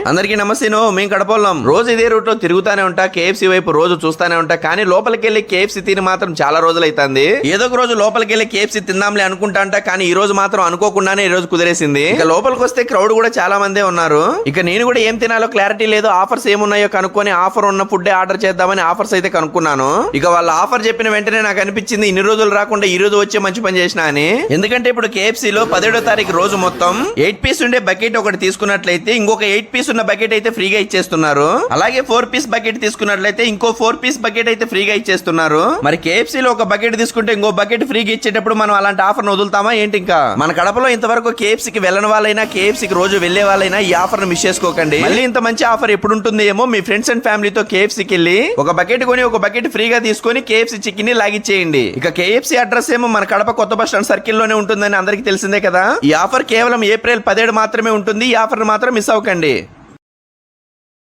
అందరికీ నమస్తేనో, మేము కడపొల్లం. రోజు ఇదే రూట్ లో తిరుగుతానే ఉంటా, కేఎఫ్సీ వైపు రోజు చూస్తానే ఉంటా. కానీ లోపలికి వెళ్ళి కేఎఫ్సీ తిని మాత్రం చాలా రోజులు అవుతుంది. ఏదో ఒక రోజు లోపలికి వెళ్ళి కేఎఫ్సీ తిందాంలే అనుకుంటా అంట, కానీ ఈ రోజు మాత్రం అనుకోకుండానే ఈ రోజు కుదిరేసింది. ఇక లోపలికి వస్తే క్రౌడ్ కూడా చాలా మందే ఉన్నారు. ఇక నేను కూడా ఏం తినాలో క్లారిటీ లేదు. ఆఫర్స్ ఏమున్నాయో కనుక్కొని ఆఫర్ ఉన్న ఫుడ్ ఆర్డర్ చేద్దామని ఆఫర్స్ అయితే కనుక్కున్నాను. ఇక వాళ్ళ ఆఫర్ చెప్పిన వెంటనే నాకు అనిపించింది ఇన్ని రోజులు రాకుండా ఈ రోజు వచ్చే మంచి పని చేసిన అని. ఎందుకంటే ఇప్పుడు కేఎఫ్సీ లో 17వ తారీఖు రోజు మొత్తం 8 పీస్ ఉండే బకెట్ ఒకటి తీసుకున్నట్లయితే ఇంకొక 8 పీస్ ఉన్న బకెట్ అయితే ఫ్రీగా ఇచ్చేస్తున్నారు. అలాగే 4 పీస్ బకెట్ తీసుకున్నట్లయితే ఇంకో 4 పీస్ బకెట్ అయితే ఫ్రీగా ఇచ్చేస్తున్నారు. మరి కేఎఫ్సీ లో ఒక బకెట్ తీసుకుంటే ఇంకో బకెట్ ఫ్రీగా ఇచ్చేటప్పుడు మనం అలాంటి ఆఫర్ వదులుతామా ఏంటి? ఇంకా మన కడపలో ఇంతవరకు కేఎఫ్సీకి వెళ్ళని వాళ్ళైనా, కేఎఫ్సీకి రోజు వెళ్లే వాళ్ళైనా ఈ ఆఫర్ ని మిస్ చేసుకోకండి. మళ్ళీ ఇంత మంచి ఆఫర్ ఎప్పుడు ఉంటుంది ఏమో. మీ ఫ్రెండ్స్ అండ్ ఫ్యామిలీతో కేఎఫ్సీకి వెళ్ళి ఒక బకెట్ కొని ఒక బకెట్ ఫ్రీగా తీసుకొని కేఎఫ్సీ చికెన్ ని లాగిచ్చేయండి. ఇక కేఎఫ్సీ అడ్రస్ ఏమో మన కడప కొత్త బస్ స్టాండ్ సర్కిల్ లోనే ఉంటుందని అందరికి తెలిసిందే కదా. ఈ ఆఫర్ కేవలం ఏప్రిల్ 17 మాత్రమే ఉంటుంది. ఈ ఆఫర్ మాత్రం మిస్ అవ్వకండి.